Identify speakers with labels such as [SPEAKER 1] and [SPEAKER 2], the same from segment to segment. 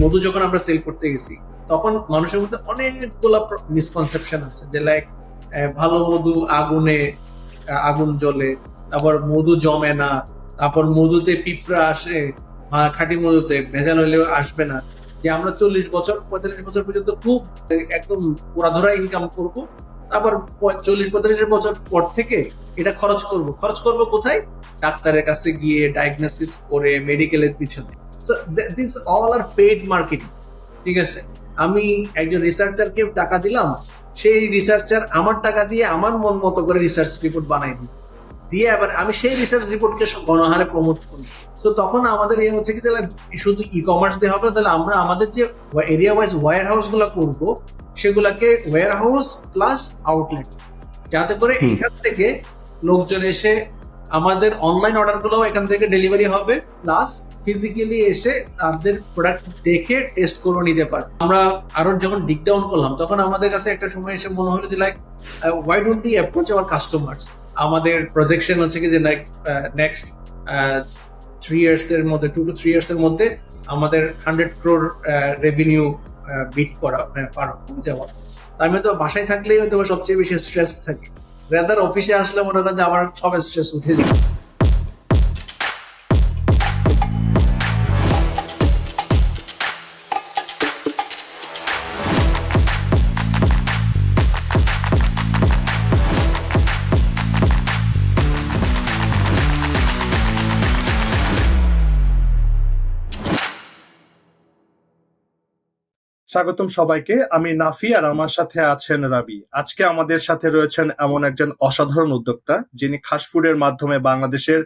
[SPEAKER 1] মধু যখন আমরা সেল করতে গেছি তখন মানুষের মধ্যে অনেকগুলা মিসকনসেপশন আছে যে লাইক ভালো মধু আগুনে আগুন জ্বলে, তারপর মধু জমে না, তারপর মধুতে পিঁপড়া আসে, খাঁটি মধুতে ভেজাল হইলেও আসবে না, যে আমরা 40 বছর 45 বছর পর্যন্ত খুব একদম পুরাধরা ইনকাম করব, তারপর 40 45 বছর পর থেকে এটা খরচ করব কোথায়? ডাক্তারের কাছে গিয়ে ডায়াগনোসিস করে মেডিকেলের পিছনে। So this all are paid marketing. ঠিক আছে, আমি একজন রিসার্চারকে টাকা দিলাম, সেই রিসার্চার আমার টাকা দিয়ে আমার মন মতো করে রিসার্চ রিপোর্ট বানাই দিই, দিয়ে আবার আমি সেই রিসার্চ রিপোর্টকে গণহারে প্রমোট করি। সো তখন আমাদের এই হচ্ছে কি, তাহলে শুধু ই কমার্স দিয়ে হবে, তাহলে আমরা আমাদের যে এরিয়া ওয়াইজ ওয়্যার হাউস গুলো করবো সেগুলাকে ওয়্যার হাউস প্লাস আউটলেট, যাতে করে এইখান থেকে লোকজন এসে আমাদের অনলাইন অর্ডার গুলো এখান থেকে ডেলিভারি হবে, প্লাস ফিজিক্যালি এসে তাদের প্রোডাক্ট দেখে টেস্ট করে নিতে পারে। আমরা আরো যখন ডিক ডাউন করলাম তখন আমাদের কাছে একটা সময় এসে মনে হলো যে like why don't we approach our customers. আমাদের প্রজেকশন হচ্ছে কি যে লাইক নেক্সট 3 years এর মধ্যে 2 to 3 years এর মধ্যে আমাদের 100 crore রেভিনিউ বিট করা পার যাওয়া। আমি তো বাসায় থাকলেই হয়তো সবচেয়ে বেশি স্ট্রেস থাকে, রেদার অফিসে আসলে মনে করেন যে আমার সব স্ট্রেস উঠে যায়।
[SPEAKER 2] স্বাগতম সবাইকে, আমি নাফি আর আমার সাথে আছেন রাবি। আজকে আমাদের সাথে রয়েছেন এমন একজন অসাধারণ উদ্যোক্তা যিনি খাসফুডের মাধ্যমে বাংলাদেশের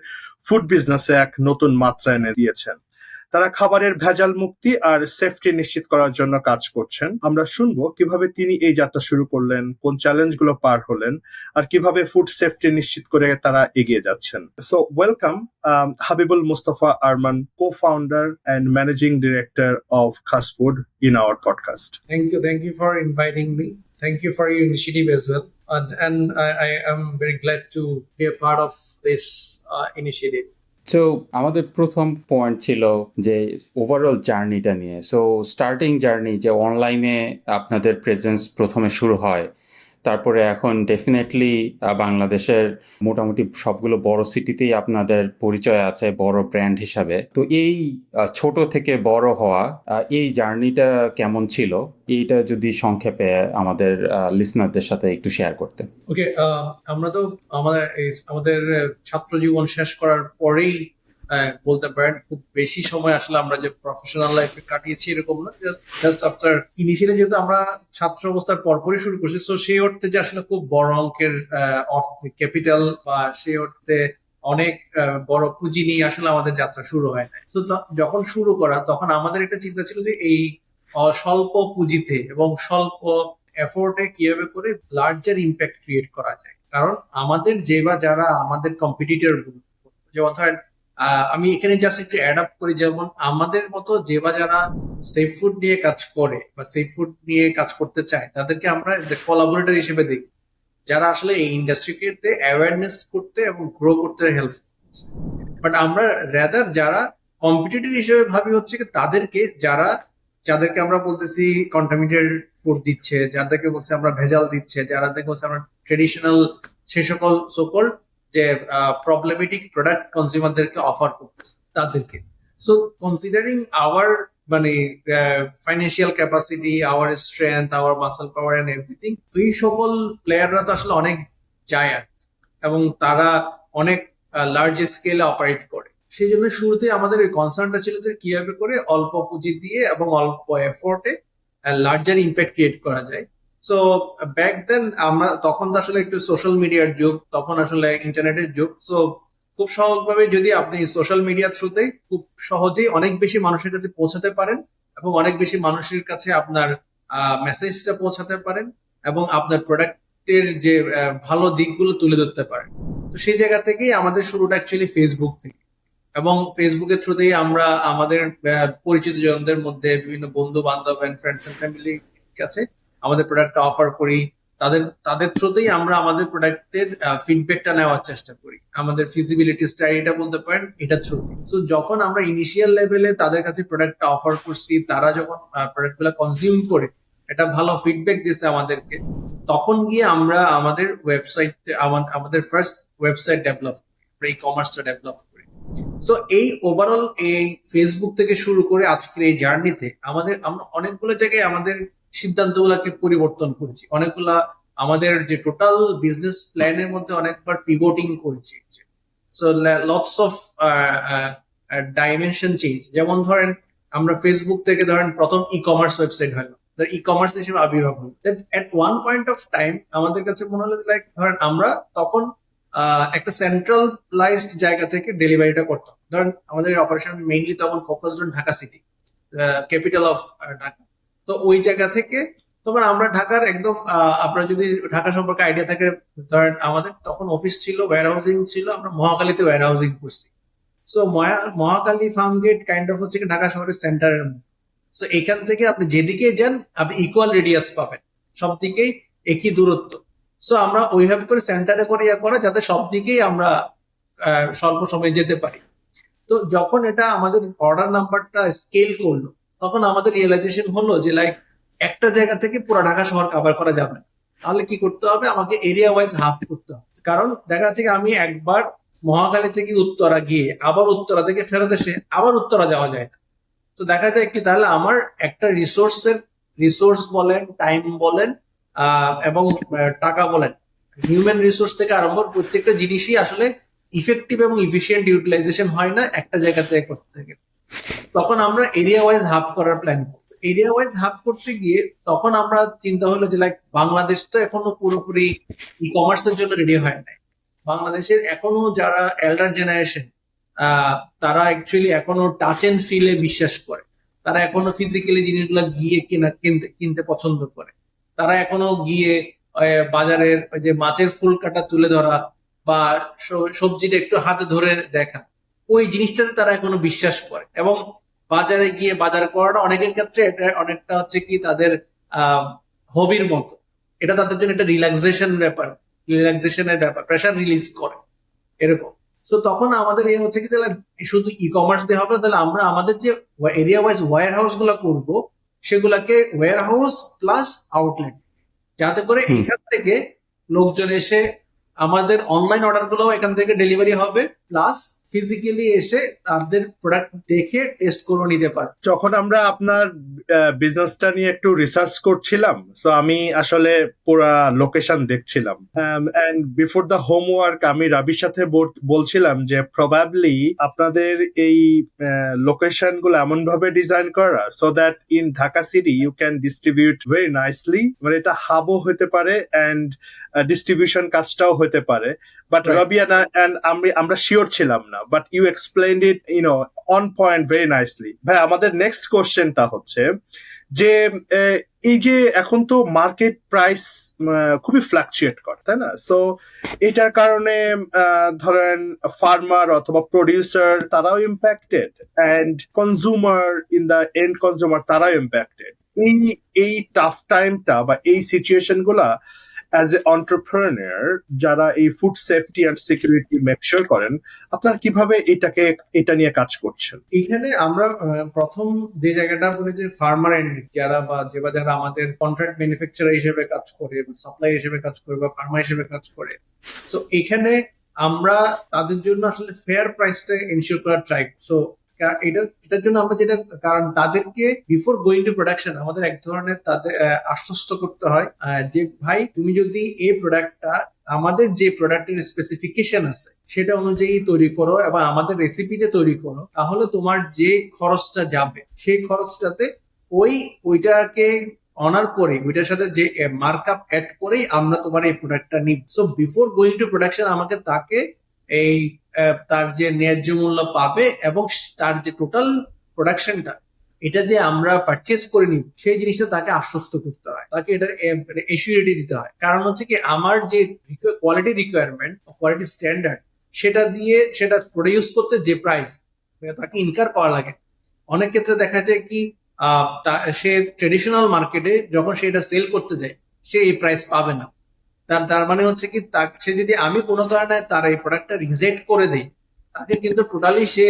[SPEAKER 2] ফুড বিজনেসে এক নতুন মাত্রা এনে দিয়েছেন। তারা খাবারের ভেজাল মুক্তি আর সেফটি নিশ্চিত করার জন্য কাজ করছেন। আমরা শুনবো কিভাবে তিনি এই যাত্রা শুরু করলেন, কোন চ্যালেঞ্জগুলো পার হলেন, আর কিভাবে ফুড সেফটি নিশ্চিত করে তারা এগিয়ে যাচ্ছেন। So welcome Habibul Mustafa Arman, co-founder and managing director of Khasfood, in our podcast.
[SPEAKER 1] Thank you for inviting me. Thank you for your initiative as well, and I am very glad to be a part of this initiative.
[SPEAKER 3] So আমাদের প্রথম point ছিল যে overall জার্নিটা নিয়ে। So starting journey, যে অনলাইনে আপনাদের presence প্রথমে শুরু হয়, তারপরে এখন ডেফিনেটলি বাংলাদেশের মোটামুটি সবগুলো বড় সিটিতেই আপনাদের পরিচয় আছে বড় ব্র্যান্ড হিসাবে। তো এই ছোট থেকে বড় হওয়া এই জার্নিটা কেমন ছিল, এইটা যদি সংক্ষেপে আমাদের লিসনারদের সাথে একটু শেয়ার করতেন।
[SPEAKER 1] ওকে, আমরা তো আমাদের ছাত্র জীবন শেষ করার পরেই বলতে পারেন খুব বেশি সময় আসলে আমরা যে প্রফেশনাল লাইফে কাটিয়েছি এরকম না, জাস্ট আফটার ইনিশিয়ালি যেহেতু আমরা ছাত্র অবস্থার পরপরই শুরু করছি, সো সেই অর্থে যে আসলে খুব বড় অঙ্কের ক্যাপিটাল বা সেই অর্থে অনেক বড় পুঁজি নিয়ে আসলে আমাদের যাত্রা শুরু হয় না। তো যখন শুরু করা তখন আমাদের একটা চিন্তা ছিল যে এই স্বল্প পুঁজিতে এবং স্বল্প এফোর্টে কিভাবে করে লার্জার ইম্প্যাক্ট ক্রিয়েট করা যায়। কারণ আমাদের যে বা যারা আমাদের কম্পিটিটর, যেমন ধরেন আমি এখানে জাস্ট একটু অ্যাড আপ করি, যেমন আমাদের মতো যে বা যারা সেফ ফুড নিয়ে কাজ করে বা সেফ ফুড নিয়ে কাজ করতে চায় তাদেরকে আমরা এজ এ কোলাবোরেটর হিসেবে দেখি, যারা আসলে এই ইন্ডাস্ট্রিকে অ্যাওয়ারনেস করতে এবং গ্রো করতে হেল্প করছে। বাট আমরা রেদার যারা কম্পিটিটর হিসেবে ভাবি হচ্ছে কি তাদেরকে, যাদেরকে আমরা বলতেছি কন্টামিনেটেড ফুড দিচ্ছে, যাদেরকে বলছে আমরা ভেজাল দিচ্ছে, যাদেরকে বলছে আমরা ট্রেডিশনাল সে সকল সকল যে প্রবলেমেটিক প্রোডাক্ট কনজিউমারদেরকে অফার করতেছে তাদেরকে। সো কনসিডারিং আওয়ার মানে financial capacity, our strength, our muscle power and everything, এই সকল প্লেয়াররা তো আসলে অনেক জায়ান্ট এবং তারা অনেক লার্জ স্কেলে অপারেট করে। সেই জন্য শুরুতে আমাদের এই কনসার্নটা ছিল যে কিভাবে করে অল্প পুঁজি দিয়ে এবং অল্প এফোর্টে লার্জার ইম্প্যাক্ট ক্রিয়েট করা যায়। সো ব্যাক দেন আমরা তখন তো আসলে একটু সোশ্যাল মিডিয়ার যুগ, তখন আসলে ইন্টারনেটের যুগ। সো খুব সহজভাবে যদি আপনি সোশ্যাল মিডিয়ার থ্রুতে খুব সহজেই অনেক বেশি মানুষের কাছে পৌঁছাতে পারেন এবং অনেক বেশি মানুষের কাছে আপনার মেসেজটা পৌঁছাতে পারেন এবং আপনার প্রোডাক্টের যে ভালো দিকগুলো তুলে ধরতে পারেন। তো সেই জায়গা থেকেই আমাদের শুরুটা অ্যাকচুয়ালি ফেসবুক থেকে, এবং ফেসবুকের থ্রুতেই আমরা আমাদের পরিচিত জনদের মধ্যে বিভিন্ন বন্ধু বান্ধব এন্ড ফ্রেন্ডস এন্ড ফ্যামিলির কাছে আমাদের প্রোডাক্টটা অফার করি। তাদের তাদের থ্রুতেই আমরা আমাদের প্রোডাক্টের ফিডব্যাকটা নেওয়ার চেষ্টা করি, আমাদের ফিজিবিলিটি স্টাডিটা বলতে পারেন এটা থ্রুতে। তো যখন আমরা ইনিশিয়াল লেভেলে তাদের কাছে প্রোডাক্টটা অফার করছি, তারা যখন প্রোডাক্টগুলো কনজিউম করে এটা ভালো ফিডব্যাক দিয়েছে আমাদেরকে, তখন গিয়ে আমরা আমাদের ওয়েবসাইট, আমাদের ফার্স্ট ওয়েবসাইট ডেভেলপ করি, ই কমার্সটা ডেভেলপ করি। সো এই ওভারঅল এই ফেসবুক থেকে শুরু করে আজকের এই জার্নিতে আমরা অনেকগুলো জায়গায় আমাদের সিদ্ধান্তগুলোকে পরিবর্তন করেছি, অনেকগুলা আমাদের যে টোটাল বিজনেস প্ল্যানের মধ্যে অনেকবার পিভটিং করেছি। So lots of dimension change. যেমন ধরেন আমরা ফেসবুক থেকে ধরেন প্রথম ই কমার্স ওয়েবসাইট হলো, ই কমার্স হিসেবে আবির্ভাব হলো। এট ওয়ান পয়েন্ট অফ টাইম আমাদের কাছে মনে হলো লাইক ধরেন আমরা তখন একটা সেন্ট্রালাইজড জায়গা থেকে ডেলিভারিটা করতাম। ধরেন আমাদের অপারেশন মেইনলি তখন focused on Dhaka city, capital of Dhaka. তো ওই জায়গা থেকে তখন আমরা ঢাকার একদম আপনার যদি ঢাকা সম্পর্কে আইডিয়া থাকে, ধরেন আমাদের তখন অফিস ছিল, ওয়্যার হাউজিং ছিল, আমরা মহাখালীতে ওয়্যার হাউজিং করছি। So Mohakhali Farmgate kind of হচ্ছে ঢাকা শহরের সেন্টারের মধ্যে। সো এখান থেকে আপনি যেদিকে যান আপনি ইকুয়াল রেডিয়াস পাবেন, সব দিকেই একই দূরত্ব। সো আমরা ওইভাবে করে সেন্টারে করে করা যাতে সব দিকেই আমরা স্বল্প সময়ে যেতে পারি। তো যখন এটা আমাদের অর্ডার নাম্বারটা স্কেল করলো, তখন আমাদের রিয়েলাইজেশন হলো যে লাইক একটা জায়গা থেকে পুরো ঢাকা শহর কভার করা যাবে না, তাহলে কি করতে হবে, আমাকে এরিয়া ওয়াইজ হাব করতে হবে। কারণ দেখা যাচ্ছে কি আমি একবার মহাখালী থেকে উত্তরা গিয়ে আবার উত্তরা থেকে ফেরত এসে আবার উত্তরা যাওয়া যায় না। তো দেখা যায় কি তাহলে আমার একটা রিসোর্স বলেন, টাইম বলেন এবং টাকা বলেন, হিউম্যান রিসোর্স থেকে আরম্ভ প্রত্যেকটা জিনিসই আসলে ইফেক্টিভ এবং ইফিশিয়েন্ট ইউটিলাইজেশন হয় না একটা জায়গা থেকে করতে থেকে। তখন আমরা এরিয়া ওয়াইজ হাব করার প্ল্যান করবো। এরিয়া ওয়াইজ হাব করতে গিয়ে তখন আমরা চিন্তা হলো যে লাইক বাংলাদেশ তো এখনো পুরোপুরি ই কমার্সের জন্য রেডি হয় নাই। বাংলাদেশের এখনো যারা এল্ডার জেনারেশন তারা অ্যাকচুয়ালি এখনো টাচ এন্ড ফিলে বিশ্বাস করে, তারা এখনো ফিজিক্যালি জিনিসগুলো গিয়ে কিনতে পছন্দ করে। তারা এখনো গিয়ে বাজারের ওই যে মাছের ফুল কাটা তুলে ধরা বা সবজিটা একটু হাতে ধরে দেখা, ওই জিনিসটাতে তারা এখনো বিশ্বাস করে। এবং বাজারে গিয়ে বাজার করাটা অনেকের ক্ষেত্রে এটা অনেকটা হচ্ছে কি তাদের হবির মতো, এটা তাদের জন্য একটা রিল্যাক্সেশনের ব্যাপার, প্রেশার রিলিজ করে এরকম। সো তখন আমাদের হচ্ছে কি তাহলে শুধু ই কমার্স দিয়ে হবে, তাহলে আমরা আমাদের যে এরিয়া ওয়াইজ ওয়্যার হাউস গুলা করবো সেগুলাকে ওয়্যার হাউস প্লাস আউটলেট, যাতে করে এখান থেকে লোকজন এসে আমাদের অনলাইন অর্ডার গুলো এখান থেকে ডেলিভারি হবে, প্লাস ফিজিক্যালি এসে তাদের প্রোডাক্ট দেখে টেস্ট করে নিতে পারে।
[SPEAKER 2] যখন আমরা আপনার বিজনেসটা নিয়ে একটু রিসার্চ করছিলাম, তো আমি আসলে পুরা লোকেশন দেখছিলাম, এন্ড বিফোর দ্য হোমওয়ার্ক আমি রাবির সাথে বলছিলাম যে প্রবাবলি আপনাদের এই লোকেশন গুলো এমন ভাবে ডিজাইন করা so that in Dhaka city you can distribute very nicely, মানে এটা হাবও হতে পারে এন্ড ডিস্ট্রিবিউশন কাজটাও হতে পারে। বাট রবিয়ানা এন্ড আমরা শিওর ছিলাম না, but you explained it on point very nicely. ভাই আমাদের নেক্সট কোশ্চেনটা হচ্ছে যে এই যে এখন তো মার্কেট প্রাইস খুবই ফ্লাকচুয়েট করে, তাই না? সো এটার কারণে ধরেন ফার্মার অথবা প্রডিউসার তারাও impacted and consumer in the end consumer তারাও ইম্প্যাক্টেড। এই টাফ টাইমটা বা এই সিচুয়েশন গুলা অ্যাজ এ এন্টারপ্রেনার যারা এই food safety and security make sure করেন, আপনারা কিভাবে এটা নিয়ে কাজ করছেন?
[SPEAKER 1] এখানে আমরা প্রথম যে জায়গাটা বলি যে ফার্মার এন্ড যারা আমাদের কন্ট্রাক্ট ম্যানুফ্যাকচারার হিসেবে কাজ করে বা সাপ্লাই হিসেবে কাজ করে বা ফার্মার হিসেবে কাজ করে, সো এখানে আমরা তাদের জন্য আসলে ফেয়ার প্রাইসটা এনশিওর করার ট্রাই। সো এটার জন্য আমরা যেটা, কারণ তাদেরকে বিফোর গোয়িং টু প্রোডাকশন আমাদের এক ধরনের তাদের আশ্বস্ত করতে হয় যে ভাই তুমি যদি এই প্রোডাক্টটা আমাদের যে প্রোডাক্টের স্পেসিফিকেশন আছে সেটা অনুযায়ী তৈরি করো এবং আমাদের রেসিপিতে তৈরি করো, তাহলে তোমার যে খরচটা যাবে সেই খরচটাতে ওইটাকে অনার করে ওইটার সাথে যে মার্কআপ অ্যাড করেই আমরা তোমার এই প্রোডাক্টটা নিব। So before going to production আমাকে তাকে এই তার যে ন্যায্য মূল্য পাবে এবং তার যে টোটাল প্রোডাকশনটা এটা যে আমরা পারচেস করে নিব সেই জিনিসটা তাকে আশ্বস্ত করতে হয়, তাকে এটার এসিউরিটি দিতে হয়। কারণ হচ্ছে কি আমার যে কোয়ালিটি রিকোয়ারমেন্ট, কোয়ালিটি স্ট্যান্ডার্ড সেটা প্রডিউস করতে যে প্রাইস তাকে ইনকার করা লাগে, অনেক ক্ষেত্রে দেখা যায় কি সে ট্রেডিশনাল মার্কেটে যখন সে এটা সেল করতে যায় সে এই প্রাইস পাবে না। তার তার মানে হচ্ছে কি, সে যদি আমি কোনো কারণে তার এই প্রোডাক্টটা রিজেক্ট করে দেই, তাকে কিন্তু টোটালি সে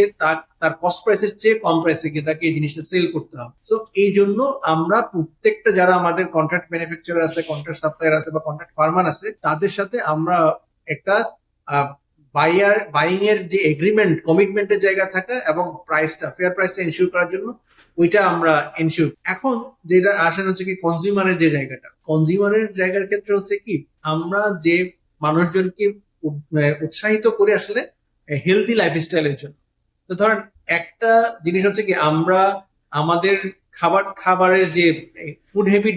[SPEAKER 1] তার কস্ট প্রাইসের চেয়ে কম প্রাইসে কি তাকে এই জিনিসটা সেল করতে হবে। তো এই জন্য আমরা প্রত্যেকটা যারা আমাদের কন্ট্রাক্ট ম্যানুফ্যাকচারার আছে, কন্ট্রাক্ট সাপ্লায়ার আছে বা কন্ট্রাক্ট ফার্মার আছে, তাদের সাথে আমরা একটা বাইং এর যে এগ্রিমেন্ট, কমিটমেন্টের জায়গা থাকা এবং ফেয়ার প্রাইসটা এনশিওর করার জন্য ওইটা আমরা এনশিওর। এখন যেটা আসেন হচ্ছে কি কনজিউমারের যে জায়গাটা, কনজিউমারের জায়গার ক্ষেত্রে হচ্ছে কি আমরা যে মানুষজনকে উৎসাহিত করে আসলে হেলদি লাইফস্টাইলের জন্য। তো ধরেন একটা জিনিস হচ্ছে কি আমরা আমাদের খাবারের যে ফুড হ্যাবিট,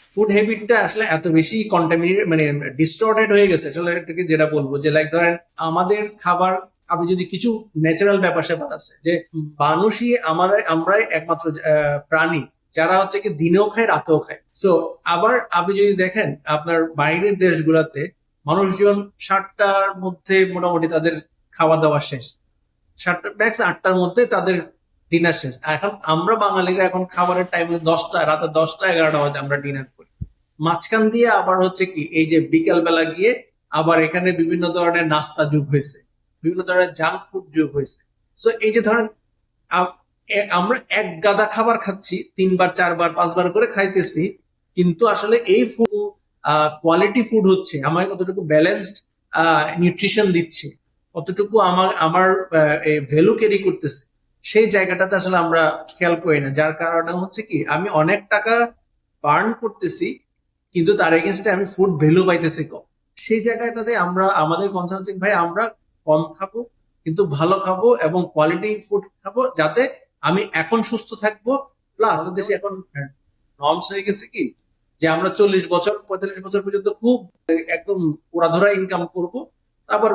[SPEAKER 1] ফুড হ্যাবিটটা আসলে এত বেশি কন্টামিনেটেড, মানে ডিস্টর্টেড হয়ে গেছে আসলে। এটাকে যেটা বলবো যে লাইক ধরেন আমাদের খাবার, আপনি যদি কিছু ন্যাচারাল ব্যাপার স্যাপার আছে যে মানুষই আমরাই একমাত্র প্রাণী যারা হচ্ছে কি দিনেও খায় রাতেও খায়। সো আবার আপনি যদি দেখেন আপনার বাইরের দেশগুলোতে মানুষজন 7টার মধ্যে মোটামুটি তাদের খাওয়া দাওয়া শেষ, 7টা ম্যাক্স 8টার মধ্যে তাদের ডিনার শেষ। এখন আমরা বাঙালিরা এখন খাবারের টাইম 10টা, রাতে 10টা 11টা বাজে আমরা ডিনার করি। মাঝখান দিয়ে আবার হচ্ছে কি এই যে বিকেল বেলা গিয়ে আবার এখানে বিভিন্ন ধরনের নাস্তা যুগ হয়েছে, বিভিন্ন ধরনের জাঙ্ক ফুড যুগ হয়েছে। সো এই যে ধরেন আমরা এক গাদা খাবার খাচ্ছি, 3বার 4বার 5বার করে খাইতেছি, কিন্তু আসলে এই ফুড কোয়ালিটি ফুড হচ্ছে, আমাকে কতটুকু ব্যালেন্সড নিউট্রিশন দিচ্ছে, কতটুকু আমার ভ্যালু ক্যারি করতেছে, সেই জায়গাটাতে আসলে আমরা খেয়াল করি না। যার কারণে হচ্ছে কি আমি অনেক টাকা বার্ন করতেছি, কিন্তু তার এগেনস্টে আমি ফুড ভ্যালু পাইতেছি কম। সেই জায়গাটাতে আমরা আমাদের কনসার্ন ভাই আমরা কম খাবো কিন্তু ভালো খাবো এবং কোয়ালিটি ফুড খাবো, যাতে আমি এখন সুস্থ থাকবো। প্লাস দেশে এখন নর্মস হয়ে গেছে কি যে আমরা 40 বছর 45 বছর পর্যন্ত খুব একদম ওড়াধরা ইনকাম করব, তারপর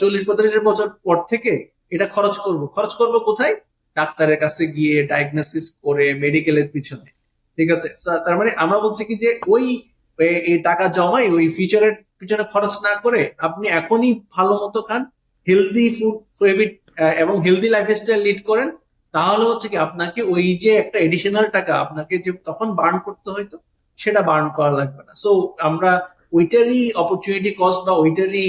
[SPEAKER 1] 40-45 বছর পর থেকে এটা খরচ করব কোথায়? ডাক্তারের কাছে গিয়ে ডায়াগনোসিস করে মেডিকেলের পিছনে। ঠিক আছে, তার মানে আমরা বলছি কি যে এই টাকা জমাই ওই ফিউচারের পিছনে খরচ না করে আপনি এখনই ভালো মতো খান, হেলদি ফুড হ্যাবিট এবং হেলদি লাইফস্টাইল লিড করেন, তাহলে হচ্ছে কি আপনাকে ওই যে একটা এডিশনাল টাকা আপনাকে যে তখন বার্ন করতে হইতো সেটা বার্ন করা লাগবে না। সো আমরা ওইটারই অপরচুনিটি কস্ট বা ওইটারই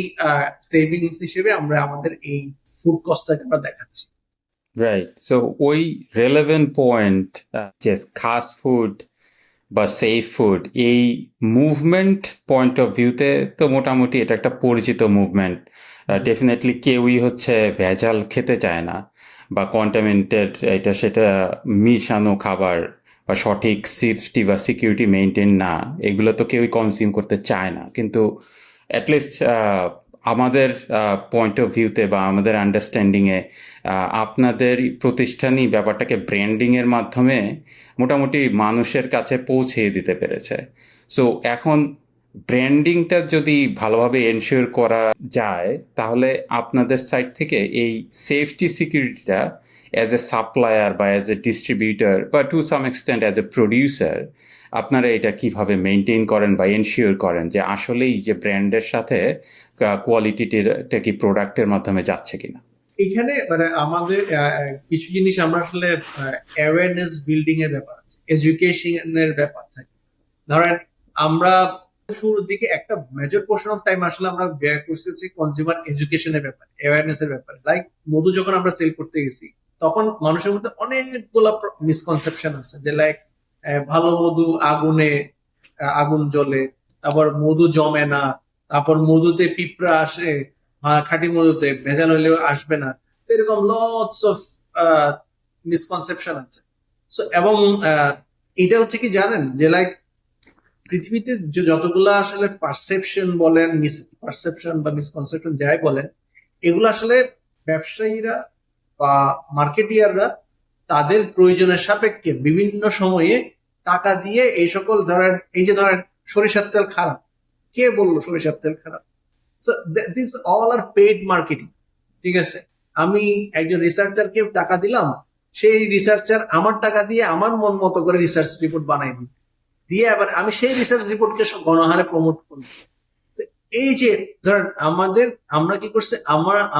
[SPEAKER 1] সেভিংস হিসেবে আমরা আমাদের এই ফুড কস্টটাকে আমরা দেখাচ্ছি।
[SPEAKER 3] রাইট, সো ওই রেলেভেন্ট পয়েন্ট, যে ফাস্ট ফুড বা সেফ ফুড, এই মুভমেন্ট পয়েন্ট অফ ভিউতে তো মোটামুটি এটা একটা পরিচিত মুভমেন্ট। ডেফিনেটলি কেউই হচ্ছে ভেজাল খেতে চায় না, বা কন্টামিনেটেড এটা সেটা মিশানো খাবার বা সঠিক সেফটি বা সিকিউরিটি মেনটেন না, এগুলো তো কেউই কনজিউম করতে চায় না। কিন্তু অ্যাটলিস্ট আমাদের পয়েন্ট অফ ভিউতে বা আমাদের আন্ডারস্ট্যান্ডিংয়ে আপনাদের প্রতিষ্ঠানই ব্যাপারটাকে ব্র্যান্ডিংয়ের মাধ্যমে মোটামুটি মানুষের কাছে পৌঁছে দিতে পেরেছে। সো এখন ব্র্যান্ডিংটা যদি ভালোভাবে এনশিওর করা যায়, তাহলে আপনাদের সাইড থেকে এই সেফটি সিকিউরিটিটা অ্যাজ এ সাপ্লায়ার বা অ্যাজ এ ডিস্ট্রিবিউটর বা to some extent as a producer, আপনারা এটা কিভাবে মেনটেন করেন বা এনশিওর করেন যে আসলেই যে ব্র্যান্ডের সাথে কোয়ালিটিটা কি প্রোডাক্টের মাধ্যমে যাচ্ছে কিনা?
[SPEAKER 1] এখানে মানে আমাদের কিছু জিনিস আমরা আসলে অ্যাওয়ারনেস বিল্ডিং এর ব্যাপার আছে, এডুকেশনের ব্যাপার থাকে। ধরেন আমরা শুরুর দিকে একটা মেজর পোর্শন অফ টাইম আসলে আমরা ব্যয় করছি হচ্ছে কনজিউমার এডুকেশনের ব্যাপারে, অ্যাওয়ারনেস এর ব্যাপারে। লাইক মধু যখন আমরা সেল করতে গেছি তখন মানুষের মধ্যে অনেকগুলো মিসকনসেপশন আছে যে লাইক ভালো মধু আগুন জ্বলে, তারপর মধু জমে না, তারপর মধুতে পিঁপড়া আসে, খাঁটি মধুতে ভেজাল হইলেও আসবে না। তো এরকম লটস অফ মিসকনসেপশন আছে। সো এবং এটা হচ্ছে কি জানেন যে লাইক পৃথিবীতে যে যতগুলা আসলে পারসেপশন বলেন, পারসেপশন বা মিসকনসেপশন যাই বলেন, এগুলো আসলে ব্যবসায়ীরা বা মার্কেটিয়াররা তাদের প্রয়োজনের সাপেক্ষে বিভিন্ন সময়ে টাকা দিয়ে এই সকল ধরেন, এই যে ধরেন সরিষার তেল খারাপ, কে বললো সরিষার তেল খারাপ? So this all are paid marketing. ঠিক আছে, আমি একজন রিসার্চারকে টাকা দিলাম, সেই রিসার্চার আমার টাকা দিয়ে আমার মন মতো করে রিসার্চ রিপোর্ট বানাই দিই, দিয়ে আবার আমি সেই রিসার্চ রিপোর্টকে গণহারে প্রমোট করি। এই যে ধরেন আমরা কি করছে,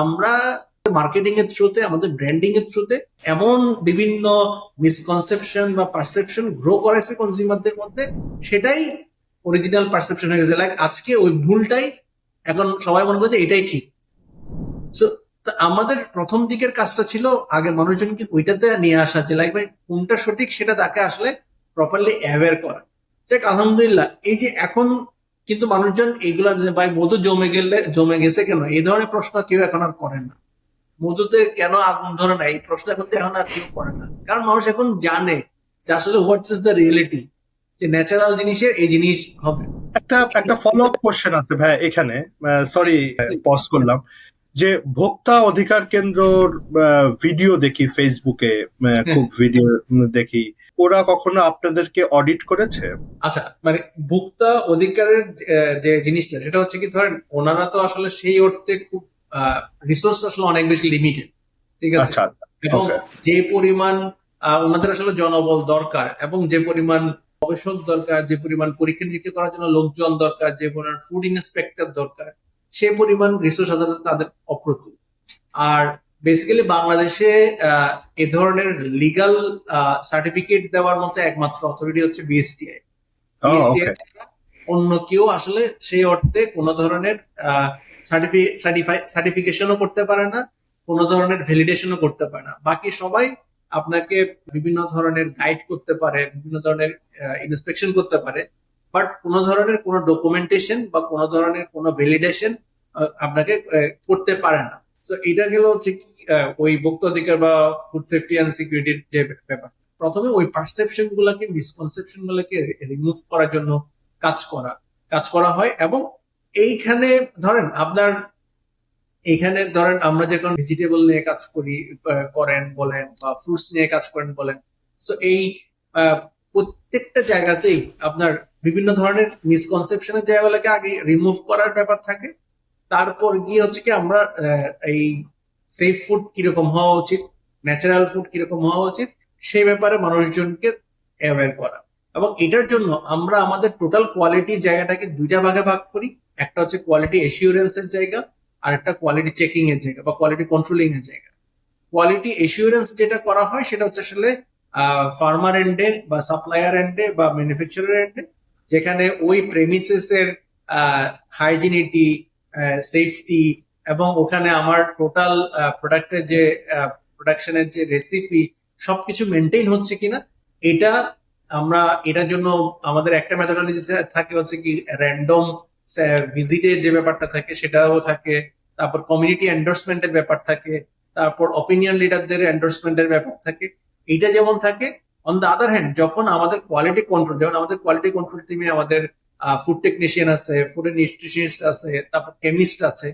[SPEAKER 1] আমরা মার্কেটিং এর থ্রুতে, আমাদের ব্র্যান্ডিং এর থ্রুতে এমন বিভিন্ন মিসকনসেপশন বা পারসেপশন গ্রো করাইছে কনজিউমারদের মধ্যে, সেটাই অরিজিনাল পারসেপশন হয়ে গেছে, লাইক আজকে ওই ভুলটাই এখন সবাই মনে করছে এটাই ঠিক। সো আমাদের প্রথম দিকের কাজটা ছিল আগে মানুষজনকে ওইটাতে নিয়ে আসা, যে লাইক ভাই কোনটা সঠিক সেটা তাকে আসলে প্রপারলি অ্যাওয়্যার করা। যাক আলহামদুলিল্লাহ, এই যে এখন কিন্তু মানুষজন এইগুলা ভাই মধু জমে গেছে কেন, এই ধরনের প্রশ্ন কেউ এখন আর করে না। মধুতে কেন আগুন ধরে না, এই প্রশ্ন এখন তো এখন আর কেউ করে না, কারণ মানুষ এখন জানে যে আসলে হোয়াট ইজ দ্য রিয়েলিটি, যে ন্যাচারাল জিনিসের এই জিনিস হবে।
[SPEAKER 2] একটা ফলো আপ কোশ্চেন আছে ভাই এখানে, সরি পজ করলাম, যে ভোক্তা অধিকার কেন্দ্রর ভিডিও দেখি ফেসবুকে, খুব ভিডিও দেখি, ওরা কখনো আপনাদেরকে অডিট করেছে?
[SPEAKER 1] আচ্ছা, মানে ভোক্তা অধিকারের যে জিনিসটা সেটা হচ্ছে কি, ধরেন ওনারা তো আসলে সেই অর্থে খুব রিসোর্স আসলে অনেক বেশি লিমিটেড, ঠিক আছে।
[SPEAKER 2] আচ্ছা,
[SPEAKER 1] এবং
[SPEAKER 2] ওকে,
[SPEAKER 1] যে পরিমাণ ওনাদের আসলে জনবল দরকার, এবং যে পরিমাণ গবেষক দরকার, যে পরিমাণ পরীক্ষা নিরীক্ষা করার জন্য লোকজন দরকার, যে পরিমাণ ফুড ইন্সপেক্টর দরকার, সেই পরিমাণ রিসোর্স আসলে তাদের অপ্রতুল। আর বেসিক্যালি বাংলাদেশে এ ধরনের লিগাল সার্টিফিকেট দেওয়ার মতো একমাত্র অথরিটি হচ্ছে বিএসটিআই। বিএসটিআই
[SPEAKER 2] ওকে,
[SPEAKER 1] অন্য কেউ আসলে সেই অর্থে কোনো ধরনের সার্টিফিকেশনও করতে পারে না, কোনো ধরনের ভ্যালিডেশনও করতে পারে না। বাকি সবাই আপনাকে বিভিন্ন ধরনের গাইড করতে পারে, বিভিন্ন ধরনের ইন্সপেকশন করতে পারে, বাট কোনো ধরনের কোনো ডকুমেন্টেশন বা কোনো ধরনের কোনো ভ্যালিডেশন আপনাকে করতে পারে না। তো এটা গেল হচ্ছে কি ওই ভোক্তাধিকার বা ফুড সেফটি অ্যান্ড সিকিউরিটির যে ব্যাপার। প্রথমে ওই পারসেপশন গুলাকে, মিসকনসেপশন গুলাকে রিমুভ করার জন্য কাজ করা হয়। এবং এইখানে ধরেন আমরা যখন ভেজিটেবল নিয়ে কাজ করেন বলেন, বা ফ্রুটস নিয়ে কাজ করেন বলেন, সো এই প্রত্যেকটা জায়গাতেই আপনার বিভিন্ন ধরনের মিসকনসেপশনের জায়গাগুলোকে আগে রিমুভ করার ব্যাপার থাকে। তারপর গিয়ে হচ্ছে কি আমরা এই সেফ ফুড কিরকম হওয়া উচিত, ন্যাচারাল ফুড কিরকম হওয়া উচিত, সেই ব্যাপারে মানুষজনকে অ্যাওয়্যার করা। এবং এটার জন্য আমরা আমাদের টোটাল কোয়ালিটি জায়গাটাকে দুইটা ভাগে ভাগ করি। একটা হচ্ছে কোয়ালিটি এসিউরেন্সের জায়গা, আর একটা কোয়ালিটি চেকিং এর জায়গা বা কোয়ালিটি কন্ট্রোলিং এর জায়গা। কোয়ালিটি এসিউরেন্স যেটা করা হয় সেটা হচ্ছে আসলে ফার্মার এন্ডে বা সাপ্লায়ার এন্ডে বা ম্যানুফ্যাকচারার এন্ডে, যেখানে ওই প্রেমিসেস এর হাইজিনিটি, সেফটি, এবং ওখানে আমার টোটাল প্রোডাক্টের যে প্রোডাকশনের যে রেসিপি সবকিছু মেনটেন হচ্ছে কিনা, এটা আমরা এটার জন্য আমাদের একটা মেথোডোলজি থাকে হচ্ছে কি র্যান্ডম ভিজিটের যে ব্যাপারটা থাকে সেটাও থাকে, তারপর কমিউনিটি এন্ডোর্সমেন্টের ব্যাপার থাকে, তারপর অপিনিয়ন লিডারদের এন্ডোর্সমেন্টের ব্যাপার থাকে। এইটা যেমন থাকে, অন দ্য আদার হ্যান্ড যখন আমাদের কোয়ালিটি কন্ট্রোল টিমে আমাদের ফুড টেকনিশিয়ান আছে, ফুড নিউট্রিশনিস্ট আছে, তারপর কেমিস্ট আছে,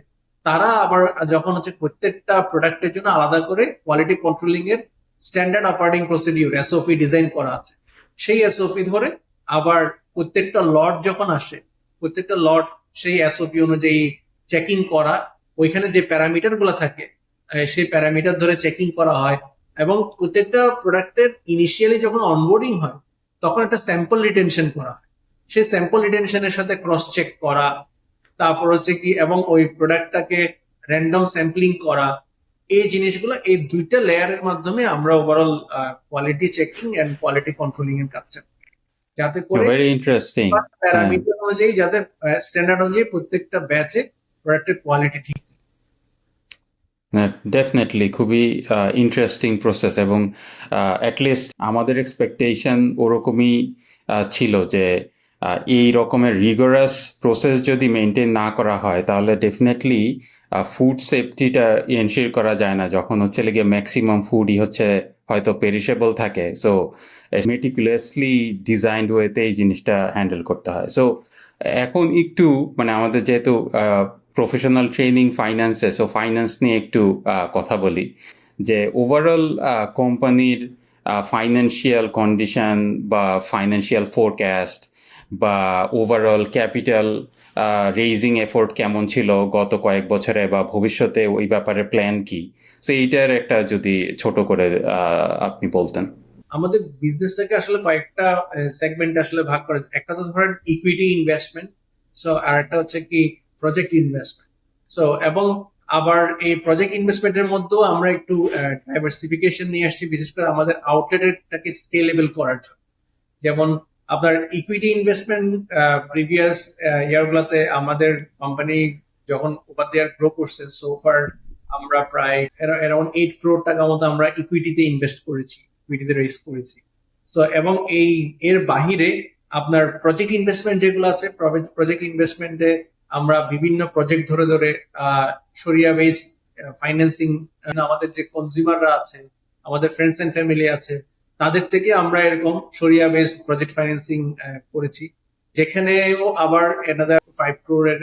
[SPEAKER 1] তারা আবার যখন হচ্ছে প্রত্যেকটা প্রোডাক্টের জন্য আলাদা করে কোয়ালিটি কন্ট্রোলিং এর standard operating procedure SOP design করা আছে। সেই এসওপি ধরে আবার প্রত্যেকটা লট যখন আসে, প্রত্যেকটা লট সেই এসওপি অনুযায়ী চেকিং করা, ওইখানে যে প্যারামিটার গুলো থাকে সেই প্যারামিটার ধরে চেকিং করা হয়। এবং প্রত্যেকটা প্রোডাক্টের ইনিশিয়ালি যখন অনবোর্ডিং হয় তখন একটা স্যাম্পল রিটেনশন করা হয়, সেই স্যাম্পল রিটেনশনের সাথে ক্রস চেক করা, তারপর হচ্ছে কি এবং ওই প্রোডাক্টটাকে র্যান্ডম স্যাম্পলিং করা। এই জিনিসগুলো, এই দুইটা লেয়ারের মাধ্যমে আমরা overall quality checking and quality controlling এর কাজটা করি, যাতে করে
[SPEAKER 3] ভেরি ইন্টারেস্টিং।
[SPEAKER 1] প্যারামিটার অনুযায়ী, যাতে স্ট্যান্ডার্ড অনুযায়ী প্রত্যেকটা ব্যাচে প্রোডাক্টের কোয়ালিটি ঠিক থাকে।
[SPEAKER 3] ডেফিনেটলি খুবই ইন্টারেস্টিং প্রসেস, এবং অ্যাটলিস্ট আমাদের এক্সপেকটেশন ওরকমই ছিল যে এই রকমের রিগোরাস প্রসেস যদি মেনটেন না করা হয় তাহলে ডেফিনেটলি ফুড সেফটিটা এনশিওর করা যায় না, যখন হচ্ছে লেগে ম্যাক্সিমাম ফুডই হচ্ছে হয়তো পেরিশেবল থাকে। সো মেটিকুলাসলি ডিজাইন্ড ওয়েতে এই জিনিসটা হ্যান্ডেল করতে হয়। সো এখন একটু মানে আমাদের যেহেতু প্রফেশনাল ট্রেনিং ফাইন্যান্সে, সো ফাইন্যান্স নিয়ে একটু কথা বলি, যে ওভারঅল কোম্পানির ফাইন্যান্সিয়াল কন্ডিশন বা ফাইন্যান্সিয়াল ফোরকাস্ট বা ওভারঅল ক্যাপিটাল রেইজিং এফোর্ট কেমন ছিল গত কয়েক বছরে, বা ভবিষ্যতে ওই ব্যাপারে প্ল্যান কি, সো এইটার একটা যদি ছোট করে আপনি বলতেন।
[SPEAKER 1] আমাদের বিজনেসটাকে আসলে কয়েকটা সেগমেন্টে আসলে ভাগ করা যায়। একটা তো ধরেন ইকুইটি ইনভেস্টমেন্ট, সো আর একটা হচ্ছে কি প্রজেক্ট ইনভেস্টমেন্ট। সো এবং আবার এই প্রজেক্ট ইনভেস্টমেন্টের মধ্যেও আমরা একটু ডাইভার্সিফিকেশন নিয়ে আসছি, বিশেষ করে আমাদের আউটলেটটাকে স্কেলেবল করার জন্য। যেমন আপনার ইকুইটি ইনভেস্টমেন্ট প্রিভিয়াস ইয়ারগুলোতে আমাদের কোম্পানি যখন ওভার দ্য ইয়ার গ্রো করছে সোফার আমরা প্রায় অ্যারাউন্ড 8 crore টাকা মতো আমরা ইকুইটিতে ইনভেস্ট করেছি, ইকুইটিতে রেজ করেছি। সো এবং এর বাহিরে আপনার প্রজেক্ট ইনভেস্টমেন্ট যেগুলো আছে, প্রজেক্ট ইনভেস্টমেন্টে আমরা বিভিন্ন প্রজেক্ট ধরে ধরে শরিয়া বেসড ফাইন্যান্সিং, আমাদের যে কনজিউমাররা আছে, আমাদের ফ্রেন্ডস এন্ড ফ্যামিলি আছে, তাদের থেকে আমরা এরকম শরিয়া বেসড প্রজেক্ট ফাইন্যান্সিং করেছি, যেখানেও আবার এনাদার 5 crore এর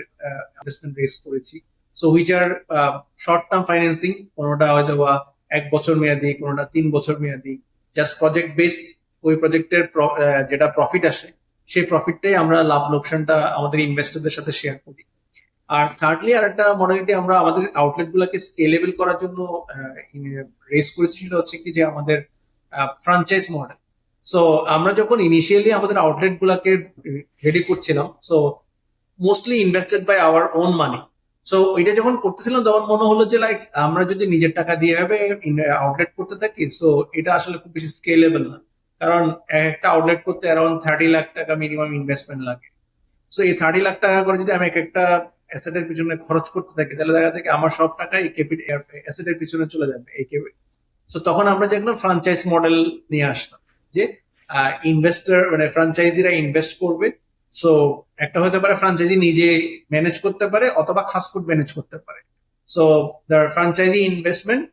[SPEAKER 1] ইনভেস্টমেন্ট রেজ করেছি। So which are short term financing, কোনোটা হয়তো বা 1 বছর মেয়াদি, কোনোটা 3 বছর মেয়াদি, জাস্ট প্রজেক্ট বেসড। ওই প্রজেক্টের যেটা প্রফিট আসে সেই প্রফিটটাই আমরা লাভ লোকসানটা আমাদের ইনভেস্টরদের সাথে শেয়ার করি। আর থার্ডলি আর একটা মডেলিটি আমরা আমাদের আউটলেট গুলাকে স্কেলেবল করার জন্য রেস করেছি, সেটা হচ্ছে কি যে আমাদের ফ্রাঞ্চাইজ মডেল। সো আমরা যখন ইনিশিয়ালি আমাদের আউটলেট গুলাকে রেডি করছিলাম, so mostly invested by our own money. So এটা যখন করতেছিলাম তখন মনে হলো যে লাইক আমরা যদি নিজের টাকা দিয়ে ভাবে আউটলেট করতে থাকি, সো এটা আসলে খুব বেশি স্কেলেবল না, কারণ একটা আউটলেট করতে অ্যারাউন্ড 30 লাখ টাকা মিনিমাম ইনভেস্টমেন্ট লাগে। সো এই 30 লাখ টাকা করে যদি আমি একটা অ্যাসেটের পিছনে খরচ করতে থাকি, তাহলে দেখা যায় কি আমার সব টাকা এই অ্যাসেটের পিছনে চলে যাবে এই সো তখন আমরা যে একটা ফ্রাঞ্চাইজ মডেল নিয়ে আসলাম, যে ইনভেস্টর মানে ফ্রাঞ্চাইজিরা ইনভেস্ট করবে। সো একটা হতে পারে ফ্রাঞ্চাইজি নিজে ম্যানেজ করতে পারে, অথবা খাস ফুড ম্যানেজ করতে পারে। So the franchisee investment,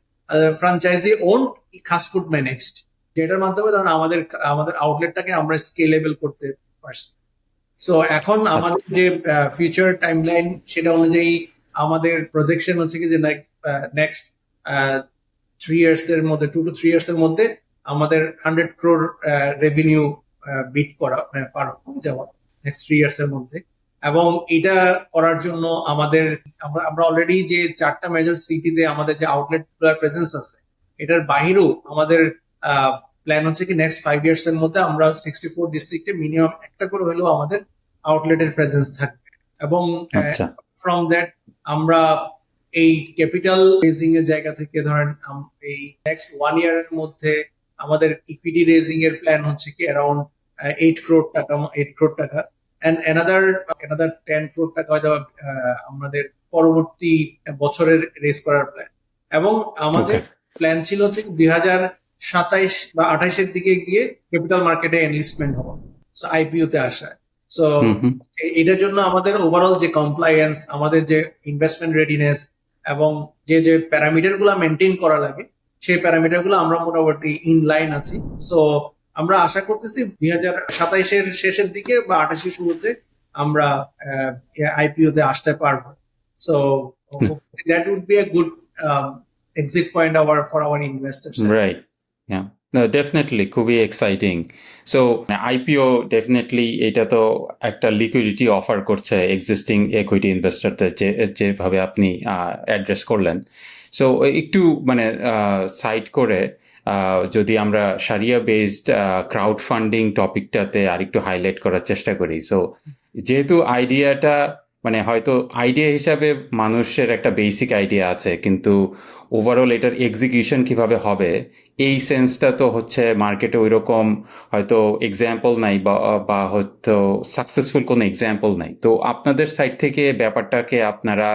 [SPEAKER 1] franchisee own, Khaas food managed, যেটার মাধ্যমে ধরুন আমাদের আমাদের আউটলেটটাকে আমরা স্কেলেবল করতে পারছি। সো এখন আমাদের যে ফিউচার টাইমলাইন, সেটা অনুযায়ী আমাদের প্রজেকশন হচ্ছে কি যে নেক্সট 3 years এর মধ্যে, 2 to 3 years এর মধ্যে আমাদের 100 crore রেভিনিউ বিট করা পার হয়ে যাওয়া নেক্সট 3 years এর মধ্যে। এবং এটা করার জন্য আমাদের আমরা অলরেডি যে 4টা মেজর সিটিতে আমাদের যে আউটলেট প্রেজেন্স আছে, এটার বাহিরেও আমাদের প্ল্যান হচ্ছে কি নেক্সট 5 years এর মধ্যে আমরা 64 ডিস্ট্রিক্টে মিনিমাম একটা করে হলেও আমাদের আউটলেটের প্রেজেন্স থাকবে। এবং
[SPEAKER 3] আচ্ছা,
[SPEAKER 1] ফ্রম দ্যাট আমরা এই ক্যাপিটাল রেজিং এর জায়গা থেকে ধরেন এই নেক্সট 1 year এর মধ্যে আমাদের ইকুইটি রেজিং এর প্ল্যান হচ্ছে কি অ্যারাউন্ড 8 crore টাকা এন্ড এনাদার 10 crore টাকা হয়তো আমাদের পরবর্তী বছরের রেজ করার প্ল্যান। এবং আমাদের
[SPEAKER 3] ওকে,
[SPEAKER 1] প্ল্যান ছিল হচ্ছে 2027 বা 28-এর দিকে গিয়ে ক্যাপিটাল মার্কেটে এনলিস্টমেন্ট হওয়া, আইপিও তে আসা। সো
[SPEAKER 3] হুম হুম,
[SPEAKER 1] এটার জন্য আমাদের ওভারঅল যে কমপ্লায়েন্স, আমাদের যে ইনভেস্টমেন্ট রেডিনেস এবং যে যে প্যারামিটার গুলা মেনটেন করা লাগে, সেই প্যারামিটার গুলো আমরা মোটামুটি ইন লাইন আছি। সো আমরা আশা করতেছি 2027-এর শেষের দিকে বা 28-এর শুরুতে আমরা আইপিও তে আসতে পারবো। So that would be a good exit point for our investors.
[SPEAKER 3] Right, হ্যাঁ, ডেফিনেটলি খুবই এক্সাইটিং। সো আইপিও ডেফিনেটলি এটা তো একটা লিকুইডিটি অফার করছে এক্সিস্টিং ইকুইটি ইনভেস্টরদের, যেভাবে আপনি অ্যাড্রেস করলেন। সো একটু মানে সাইড করে যদি আমরা সারিয়া বেসড ক্রাউড ফান্ডিং টপিকটাতে আরেকটু হাইলাইট করার চেষ্টা করি। সো যেহেতু আইডিয়াটা মানে হয়তো আইডিয়া হিসাবে মানুষের একটা বেসিক আইডিয়া আছে, কিন্তু ওভারঅল এটার এক্সিকিউশন কিভাবে হবে এই সেন্সটা তো হচ্ছে মার্কেটে ওই রকম হয়তো এক্সাম্পল নাই, বা হয়তো সাকসেসফুল কোনো এক্সাম্পল নাই। তো আপনাদের সাইড থেকে ব্যাপারটাকে আপনারা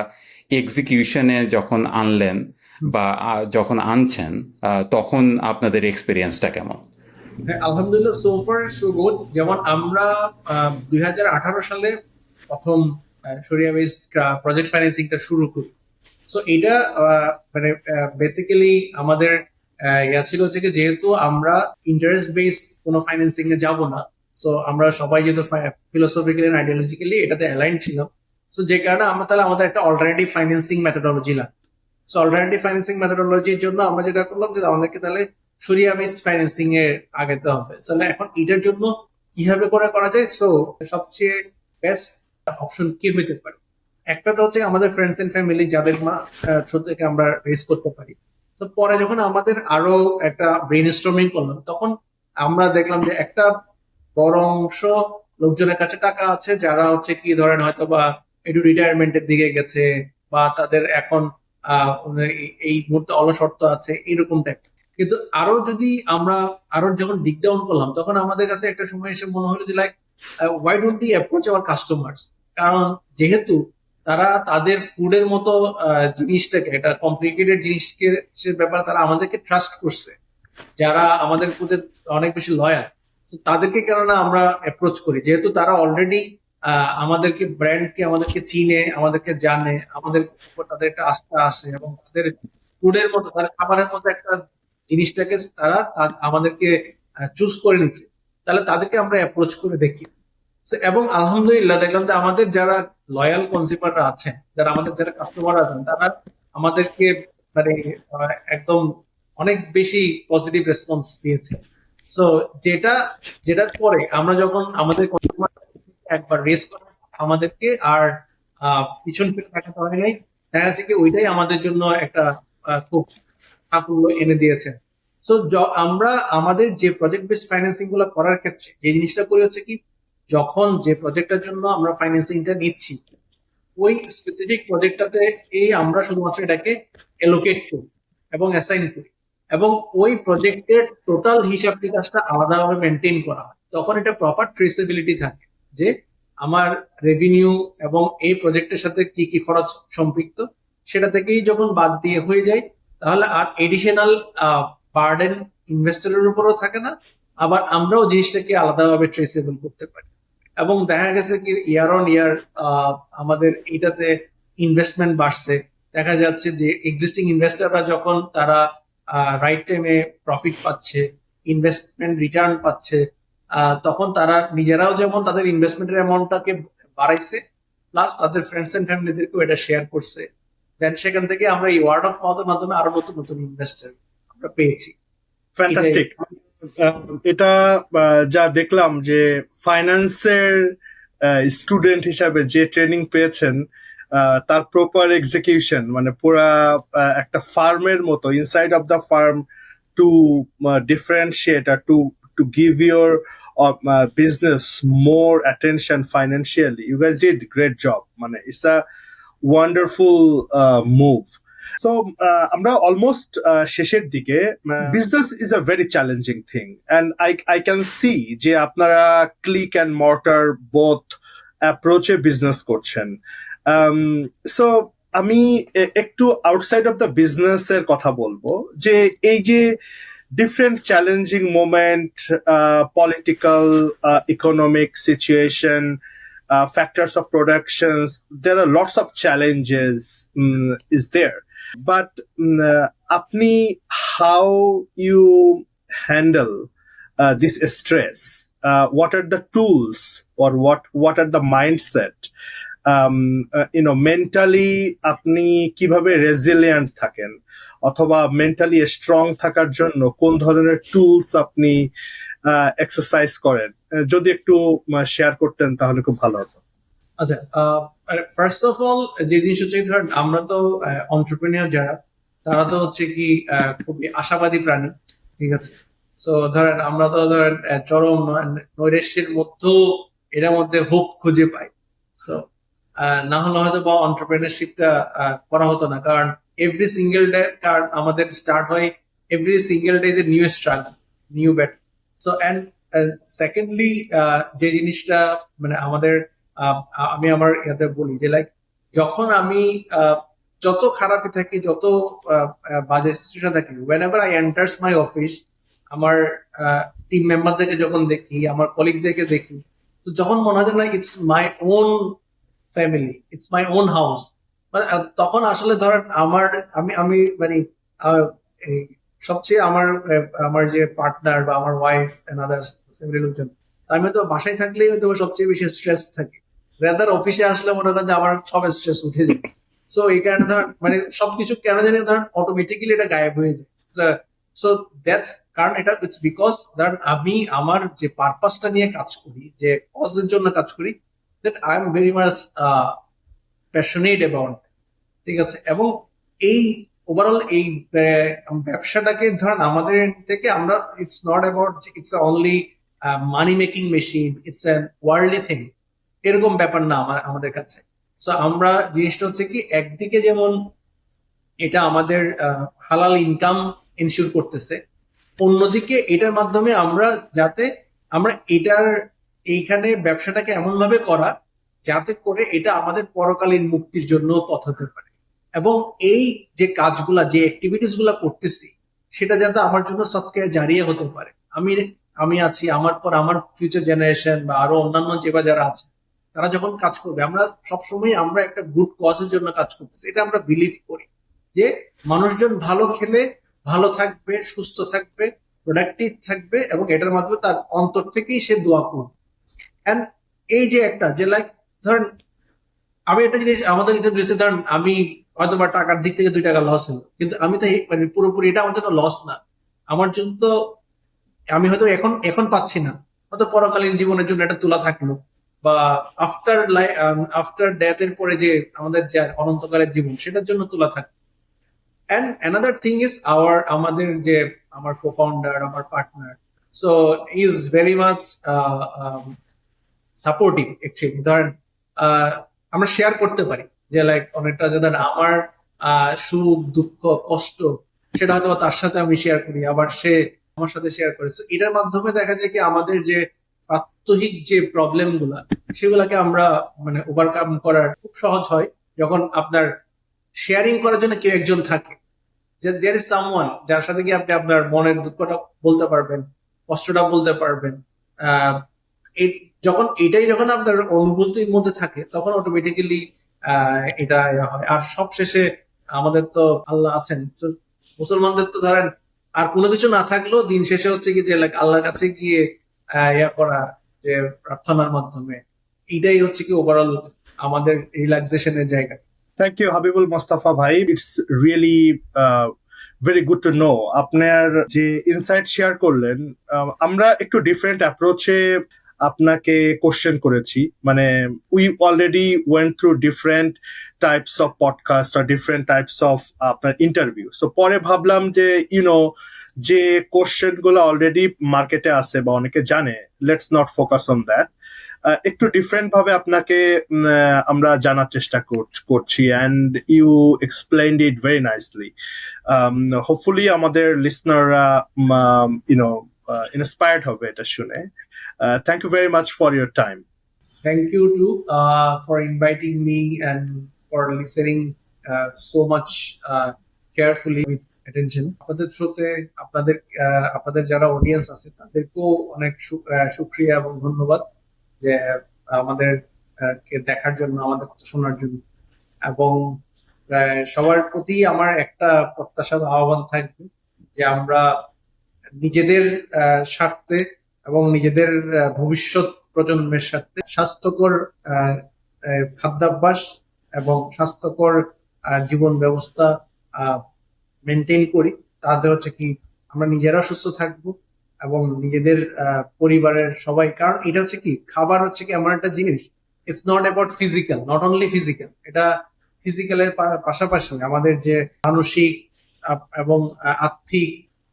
[SPEAKER 3] এক্সিকিউশনে যখন আনলেন বা যখন আনছেন, তখন আপনাদের এক্সপিরিয়েন্সটা কেমন?
[SPEAKER 1] হ্যাঁ, আলহামদুলিল্লাহ, সো ফার সো গুড। যেমন আমরা 2018 সালে প্রথম শরিয়া বেসড প্রজেক্ট ফাইন্যান্সিংটা শুরু করি। সো এটা মানে বেসিক্যালি আমাদের ছিল হচ্ছে কি, যেহেতু আমরা ইন্টারেস্ট বেসড কোনো ফাইন্যান্সিং এ যাব না, সো আমরা সবাই যেহেতু ফিলোসফিক্যালি এন্ড আইডিওলজিক্যালি এটাতে অ্যালাইন ছিলাম, সো যে কারণে আমরা তাহলে আমাদের একটা অল্টারনেটিভ ফাইন্যান্সিং মেথোডলজি লাগে। সো অল্টারনেটিভ ফাইন্যান্সিং মেথোডলজির জন্য আমরা যেটা করলাম যে আমাদেরকে তাহলে শরিয়া বেসড ফাইন্যান্সিং এ আগাতে হবে। তাহলে এখন এটার জন্য কিভাবে করা যায়? সো সবচেয়ে বেস্ট অপশন কি হইতে পারে? একটা তো হচ্ছে আমাদের ফ্রেন্ডস এন্ড ফ্যামিলি, যাদের ছোট থেকে আমরা রেস করতে পারি। তো পরে যখন আমাদের আরো একটা ব্রেন স্টর্মিং করলাম, তখন আমরা দেখলাম যে একটা বড় অংশ লোকজনের কাছে টাকা আছে, যারা হচ্ছে কি ধরেন হয়তো বা একটু রিটায়ারমেন্টের দিকে গেছে, বা তাদের এখন এই মুহূর্তে অলসত্ব আছে, এরকম টাইপ। কিন্তু আরো যদি আমরা আরো যখন ডিক ডাউন করলাম, তখন আমাদের কাছে একটা সময় এসে মনে হলো যে like why don't we approach our customers. কারণ যেহেতু তারা তাদের ফুডের মতো জিনিসটাকে, একটা কমপ্লিকেটেড জিনিসকে সে ব্যাপার তারা আমাদেরকে ট্রাস্ট করছে, যারা আমাদের প্রতি অনেক বেশি লয়াল, তাদেরকে কেননা আমরা অ্যাপ্রোচ করি, যেহেতু তারা অলরেডি আমাদেরকে ব্র্যান্ডকে আমাদেরকে চিনে, আমাদেরকে জানে, আমাদের উপর তাদের একটা আস্থা আছে, এবং তাদের ফুডের মতো, তাদের খাবারের মতো একটা জিনিসটাকে তারা আমাদেরকে চুজ করে নিচ্ছে, তাহলে তাদেরকে আমরা অ্যাপ্রোচ করে দেখি। এবং আলহামদুলিল্লাহ দেখলাম যে আমাদের যারা লয়াল কনজিউমাররা আছেন, যারা কাস্টমার আছেন, তারা আমাদেরকে মানে একদম অনেক বেশি পজিটিভ রেসপন্স দিয়েছে। সো যেটা যেটার পরে আমরা যখন আমাদের consumer একবার রেস করা, আমাদেরকে আর পিছন ফিরে তাকাতে হয় নাই। দেখা যাচ্ছে কি ওইটাই আমাদের জন্য একটা খুব সাফল্য এনে দিয়েছে। সো আমরা আমাদের যে প্রজেক্ট বেসড ফাইন্যান্সিং গুলো করার ক্ষেত্রে যে জিনিসটা করি হচ্ছে কি, যখন যে প্রজেক্টটার জন্য আমরা ফাইন্যান্সিংটা নিচ্ছি, ওই স্পেসিফিক প্রজেক্টটাতে আমরা শুধুমাত্র এটাকে এলোকেট করি এবং অ্যাসাইন করি, এবং ওই প্রজেক্টের টোটাল হিসাব নিকাশটা আলাদাভাবে মেনটেন করা হয়। তখন এটা প্রপার ট্রেসেবিলিটি থাকে যে আমার রেভিনিউ এবং এই প্রজেক্টের সাথে কি কি খরচ সম্পৃক্ত, সেটা থেকেই যখন বাদ দিয়ে হয়ে যায়, তাহলে আর এডিশনাল বার্ডেন ইনভেস্টরের উপরও থাকে না, আবার আমরাও জিনিসটাকে আলাদাভাবে ট্রেসেবল করতে পারি। এবং দেখা গেছে কি ইয়ার অন ইয়ার আমাদের এটাতে ইনভেস্টমেন্ট বাড়ছে। দেখা যাচ্ছে যে এক্সিস্টিং ইনভেস্টররা যখন তারা রাইট টাইমে প্রফিট পাচ্ছে, ইনভেস্টমেন্ট রিটার্ন পাচ্ছে, তখন তারা নিজেরাও যেমন তাদের ইনভেস্টমেন্টের অ্যামাউন্টটাকে বাড়াইছে, প্লাস তাদের ফ্রেন্ডস এন্ড ফ্যামিলিদেরকেও এটা শেয়ার করছে। দেন সেখান থেকে আমরা এই ওয়ার্ড অফ মাউথের মাধ্যমে আরো নতুন নতুন ইনভেস্টর আমরা পেয়েছি।
[SPEAKER 2] ফ্যান্টাস্টিক। এটা যা দেখলাম যে ফাইন্যান্সের স্টুডেন্ট হিসাবে যে ট্রেনিং পেয়েছেন, তার প্রপার এক্সিকিউশন, মানে পুরা একটা ফার্মের মতো inside of the firm to differentiate আর to give your business more attention financially. You guys did great job. মানে it's a wonderful move. So আমরা অলমোস্ট শেষের দিকে। Business is a very challenging thing, and I can see যে আপনারা click and mortar both অ্যাপ্রোচে business করছেন। So আমি একটু আউটসাইড অফ দ্য বিজনেস এর কথা বলবো, যে এই যে different challenging moment, political, economic situation, factors of productions. There are lots of challenges is there. But apni, how you handle this stress? What are the tools, or what are the mindset? Mentally আপনি কিভাবে resilient থাকেন, অথবা mentally strong থাকার জন্য কোন ধরনের tools আপনি exercise করেন, যদি একটু শেয়ার করতেন তাহলে খুব ভালো হতো।
[SPEAKER 1] আচ্ছা, ফার্স্ট অফ অল যে জিনিস হচ্ছে, ধরেন আমরা তো এন্টারপ্রেনিউর যারা, তারা তো হচ্ছে কি খুবই আশাবাদী প্রাণী, ঠিক আছে। সো ধরেন আমরা তো ধরেন চরম নৈরাশ্যের মধ্যেও এটার মধ্যে হোপ খুঁজে পাই। সো না হলে হয়তো বা এন্টারপ্রেনারশিপটা করা হতো না, কারণ এভরি সিঙ্গেল ডে, কারণ আমাদের স্টার্ট হয় every single day is a new struggle, new battle. So and secondly যে জিনিসটা মানে আমাদের আমি আমার ইয়াতে বলি যে লাইক, যখন আমি যত খারাপই থাকি, যত বাজে সিচুয়েশন থাকি, whenever I enters my office, আমার টিম মেম্বারদেরকে যখন দেখি, আমার কলিগদেরকে দেখি, তো যখন মনে হয় না it's my own family, it's my own house, মানে তখন আসলে ধরেন আমি আমি মানে এই সবচেয়ে আমার যে পার্টনার বা আমার ওয়াইফ এন্ড আদার্স ফ্যামিলি লোকজন, আমি তো বাসায় থাকলেই হয়তো সবচেয়ে বেশি স্ট্রেস থাকে, রেদার অফিসে আসলে মনে করেন যে আমার সব স্ট্রেস উঠে যায়। সো এই কারণে ধরেন মানে সবকিছু কেন জানি ধরেন অটোমেটিক্যালি এটা গায়েব হয়ে যায়। সো দ্যাটস কারণ এটা ইটস বিকজ ধরেন আমি আমার যে পারপাসটা নিয়ে কাজ করি, যে কজের জন্য কাজ করি, that I am very much passionate about, ঠিক আছে। এবং এই ওভারঅল এই ব্যবসাটাকে ধরেন আমাদের থেকে আমরা, it's not about it's only money making machine, it's a worldly thing, এরকম ব্যাপার না আমাদের কাছে। সো আমরা জিনিসটা হচ্ছে কি, একদিকে যেমন এটা আমাদের হালাল ইনকাম ইনশিওর করতেছে, অন্যদিকে এটার মাধ্যমে আমরা যাতে আমরা এইখানে ব্যবসাটাকে এমন ভাবে করা যাতে করে এটা আমাদের পরকালীন মুক্তির জন্য পথ হতে পারে, এবং এই যে কাজগুলা যে অ্যাক্টিভিটিস গুলা করতেছি সেটা যাতে আমার জন্য সৎকারে জারিয়া হতে পারে। আমি আমি আছি, আমার পর আমার ফিউচার জেনারেশন বা আরো অন্যান্য যে বা যারা আছে তারা যখন কাজ করবে, আমরা সবসময় আমরা একটা গুড কজের জন্য কাজ করতেছি, এটা আমরা বিলিভ করি যে মানুষজন ভালো খেলে ভালো থাকবে, সুস্থ থাকবে, প্রোডাক্টিভ থাকবে, এবং এটার মাধ্যমে তার অন্তর থেকেই সে দোয়া করবে। এন্ড এই যে একটা যে লাইক ধরেন আমি একটা জিনিস আমাদের এটা বলেছি, ধরেন আমি হয়তো বা টাকার দিক থেকে 2 টাকা লস হলো, কিন্তু আমি তো মানে পুরোপুরি এটা আমার জন্য লস না। আমার জন্য তো আমি হয়তো এখন এখন পাচ্ছি না, হয়তো পরকালীন জীবনের জন্য এটা তোলা থাকলো, বা আফটার ডেথের পরে যে আমাদের যে অনন্তকালের জীবন সেটার জন্য তোলা থাকলো। অ্যান্ড অ্যানাদার থিং ইজ আমাদের যে আমার কো-ফাউন্ডার, আমার partner, so is very much supportive actually. ধরেন আমরা শেয়ার করতে পারি যে লাইক অনেকটা যে ধরেন আমার সুখ দুঃখ কষ্ট সেটা হয়তো বা তার সাথে আমি শেয়ার করি, আবার সে আমার সাথে শেয়ার করে। So, এটার মাধ্যমে দেখা যায় কি আমাদের যে প্রাত্যহিক যে প্রবলেম গুলা সেগুলাকে আমরা মানে ওভারকাম করার খুব সহজ হয় যখন আপনার শেয়ারিং করার জন্য কেউ একজন থাকে, যে দেয়ার ইজ সামওয়ান যার সাথে কি আপনি আপনার মনের দুঃখটা বলতে পারবেন, কষ্টটা বলতে পারবেন। আহ এই যখন আপনার অনুভূতির মধ্যে থাকে তখন অটোমেটিক্যালি এটা হয়। আর সবশেষে আমাদের তো আল্লাহ আছেন, তো মুসলমানদের তো ধরেন আর কোনো কিছু না থাকলেও দিন শেষে হচ্ছে কি যে like আল্লাহর কাছে গিয়ে করা, যে প্রার্থনার মাধ্যমে, এইটাই হচ্ছে কি ওভারঅল আমাদের রিল্যাক্সেশনের জায়গা।
[SPEAKER 2] থ্যাংক ইউ হাবিবুল মোস্তাফা ভাই, it's really very good to know আপনার যে ইনসাইট শেয়ার করলেন। আমরা একটু ডিফারেন্ট অ্যাপ্রোচে আপনাকে কোশ্চেন করেছি, মানে we already went through different types of podcast আর ডিফারেন্ট টাইপস অফ আপনার ইন্টারভিউ। সো পরে ভাবলাম যে ইউনো যে কোশ্চেন গুলো অলরেডি মার্কেটে আছে বা অনেকে জানে, let's not focus on that, একটু ডিফারেন্ট ভাবে আপনাকে আমরা জানার চেষ্টা করছি, and you explained it very nicely. Hopefully আমাদের লিসনাররা ইউনো ইন্সপায়ার্ড হবে এটা শুনে। Thank you very much for your time.
[SPEAKER 1] Thank you too for inviting me and for listening so much carefully with attention. আপনাদের শ্রোতে আপনাদের যারা অডিয়েন্স আছে তাদেরকেও অনেক শুকরিয়া এবং ধন্যবাদ যে আমাদের কে দেখার জন্য, আমাদের কথা শোনার জন্য। এবং সবার প্রতি আমার একটা প্রত্যাশা বা আহ্বান থাকবে যে আমরা নিজেদের স্বার্থে এবং নিজেদের ভবিষ্যৎ প্রজন্মের স্বার্থে স্বাস্থ্যকর খাদ্যাভ্যাস এবং স্বাস্থ্যকর জীবন ব্যবস্থা মেনটেন করি, তাতে হচ্ছে কি আমরা নিজেরা সুস্থ থাকবো এবং নিজেদের পরিবারের সবাই। কারণ এটা হচ্ছে কি খাবার হচ্ছে কি এমন একটা জিনিস, it's not about physical, not only physical, এটা ফিজিক্যালের পাশাপাশি আমাদের যে মানসিক এবং আর্থিক,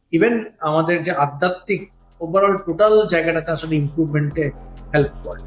[SPEAKER 1] ইভেন আমাদের যে আধ্যাত্মিক ওভারঅল টোটাল জায়গাটাতে আসলে ইমপ্রুভমেন্টে হেল্প করে।